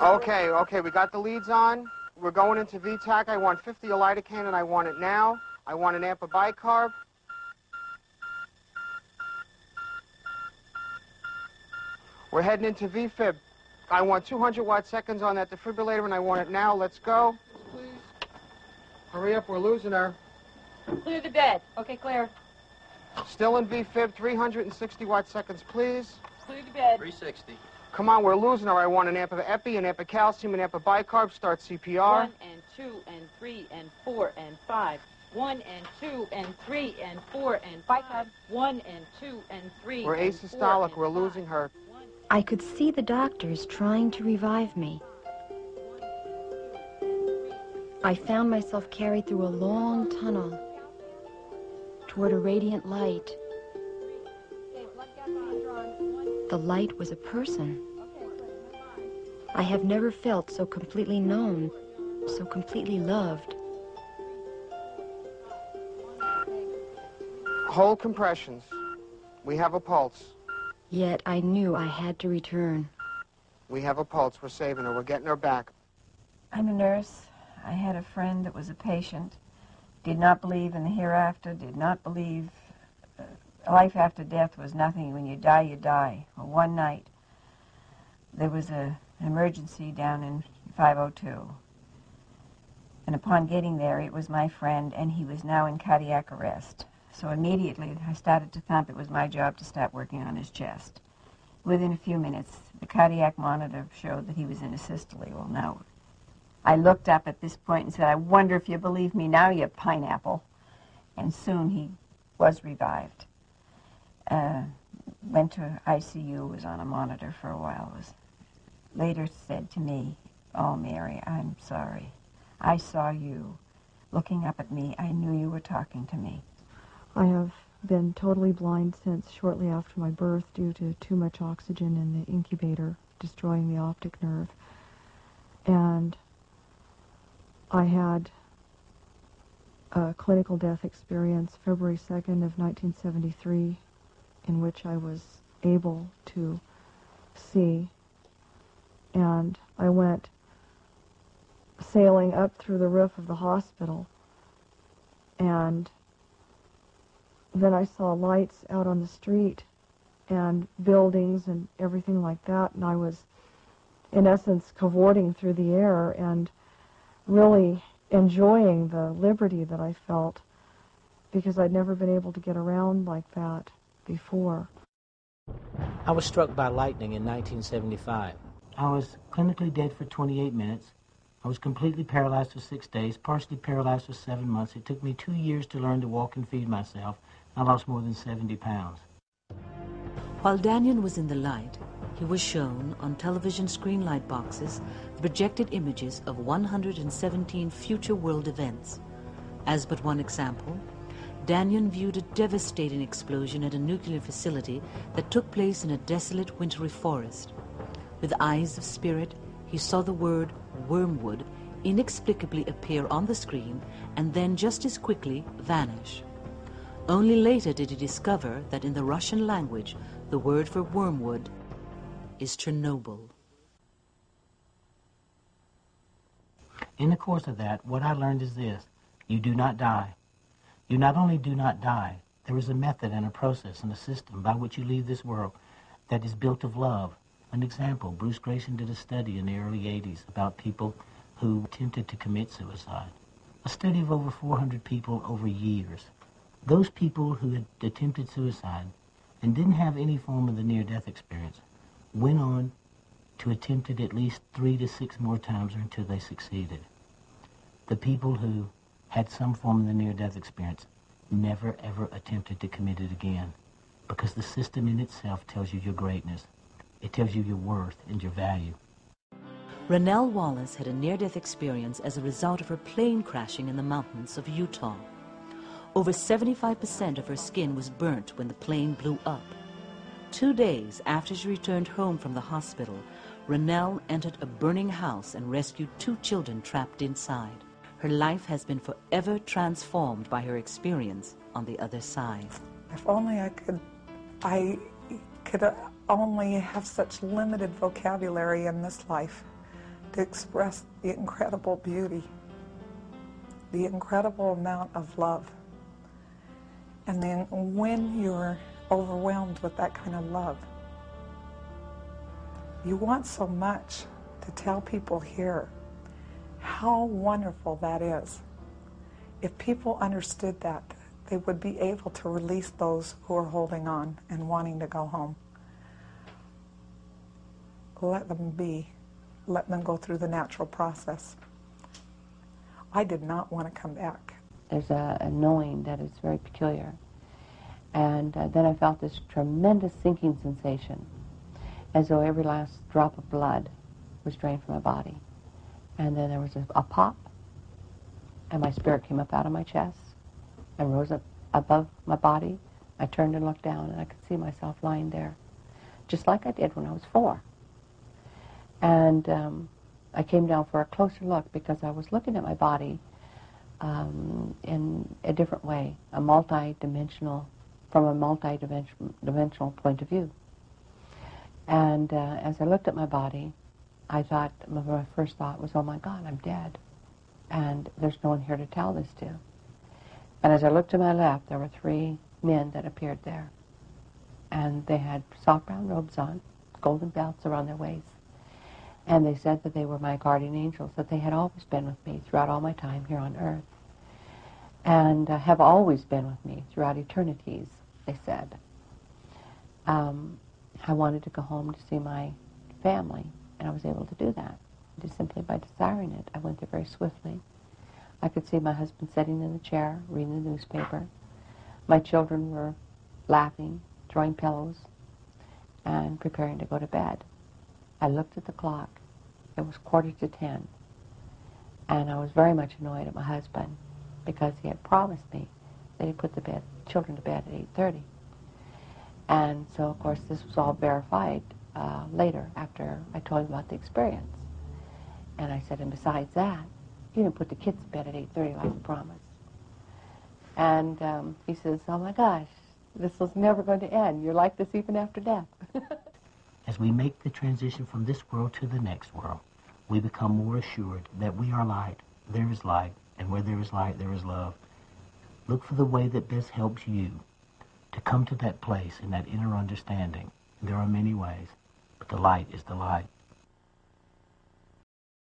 Okay, we got the leads on. We're going into VTAC. I want 50 lidocaine and I want it now. I want an amp of bicarb. We're heading into VFib. I want 200 watt seconds on that defibrillator and I want it now. Let's go. Please. Hurry up, we're losing her. Clear the bed. Okay, clear. Still in VFib, 360 watt seconds, please. Clear the bed. 360. Come on, we're losing her. I want an amp of epi, an amp of calcium, an amp of bicarb. Start CPR. 1 and 2 and 3 and 4 and 5. 1 and 2 and 3 and 4 and bicarb. 1 and 2 and 3 We're and asystolic. 4 We're and losing her. I could see the doctors trying to revive me. I found myself carried through a long tunnel toward a radiant light. The light was a person. I have never felt so completely known, so completely loved. Hold compressions. We have a pulse. Yet I knew I had to return. We have a pulse. We're saving her. We're getting her back. I'm a nurse. I had a friend that was a patient, did not believe in the hereafter, did not believe life after death was nothing. When you die, you die. Well, one night, there was an emergency down in 502. And upon getting there, it was my friend, and he was now in cardiac arrest. So immediately, I started to thump. It was my job to start working on his chest. Within a few minutes, the cardiac monitor showed that he was in a systole. Well, now, I looked up at this point and said, I wonder if you believe me now, you pineapple. And soon he was revived. Went to ICU, was on a monitor for a while, was later said to me, oh, Mary, I'm sorry. I saw you looking up at me. I knew you were talking to me. I have been totally blind since shortly after my birth due to too much oxygen in the incubator, destroying the optic nerve. And I had a clinical death experience February 2nd of 1973 in which I was able to see, and I went sailing up through the roof of the hospital, and then I saw lights out on the street and buildings and everything like that, and I was in essence cavorting through the air and really enjoying the liberty that I felt, because I'd never been able to get around like that before. I was struck by lightning in 1975. I was clinically dead for 28 minutes. I was completely paralyzed for 6 days, partially paralyzed for 7 months. It took me 2 years to learn to walk and feed myself. I lost more than 70 pounds. While Daniel was in the light, he was shown on television screen light boxes the projected images of 117 future world events. As but one example, Daniel viewed a devastating explosion at a nuclear facility that took place in a desolate wintry forest. With eyes of spirit, he saw the word wormwood inexplicably appear on the screen and then just as quickly vanish. Only later did he discover that in the Russian language, the word for wormwood is Chernobyl. In the course of that, what I learned is this: you do not die. You not only do not die, there is a method and a process and a system by which you leave this world that is built of love. An example, Bruce Grayson did a study in the early 80s about people who attempted to commit suicide. A study of over 400 people over years. Those people who had attempted suicide and didn't have any form of the near-death experience went on to attempt it at least 3 to 6 more times until they succeeded. The people who had some form of the near-death experience never ever attempted to commit it again, because the system in itself tells you your greatness. It tells you your worth and your value. Rennell Wallace had a near-death experience as a result of her plane crashing in the mountains of Utah. Over 75% of her skin was burnt when the plane blew up. 2 days after she returned home from the hospital, Rennell entered a burning house and rescued 2 children trapped inside. Her life has been forever transformed by her experience on the other side. If only I could only have such limited vocabulary in this life to express the incredible beauty, the incredible amount of love. And then when you're overwhelmed with that kind of love, you want so much to tell people here how wonderful that is. If people understood that, they would be able to release those who are holding on and wanting to go home. Let them be. Let them go through the natural process. I did not want to come back. There's a knowing that is very peculiar. And then I felt this tremendous sinking sensation, as though every last drop of blood was drained from my body. And then there was a pop, and my spirit came up out of my chest and rose up above my body. I turned and looked down, and I could see myself lying there, just like I did when I was 4. And I came down for a closer look because I was looking at my body in a different way, from a multi-dimensional point of view. And as I looked at my body, I thought, my first thought was, oh my God, I'm dead. And there's no one here to tell this to. And as I looked to my left, there were 3 men that appeared there. And they had soft brown robes on, golden belts around their waists. And they said that they were my guardian angels, that they had always been with me throughout all my time here on earth. And have always been with me throughout eternities, they said. I wanted to go home to see my family, and I was able to do that, just simply by desiring it. I went there very swiftly. I could see my husband sitting in the chair, reading the newspaper. My children were laughing, throwing pillows, and preparing to go to bed. I looked at the clock. It was 9:45, and I was very much annoyed at my husband because he had promised me that he'd put the children to bed at 8:30. And so, of course, this was all verified later after I told him about the experience. And I said, and besides that, you didn't put the kids to bed at 8:30 like you promised. And he says, oh my gosh, this was never going to end. You're like this even after death. As we make the transition from this world to the next world, we become more assured that we are light, there is light, and where there is light, there is love. Look for the way that best helps you to come to that place in that inner understanding. There are many ways, but the light is the light.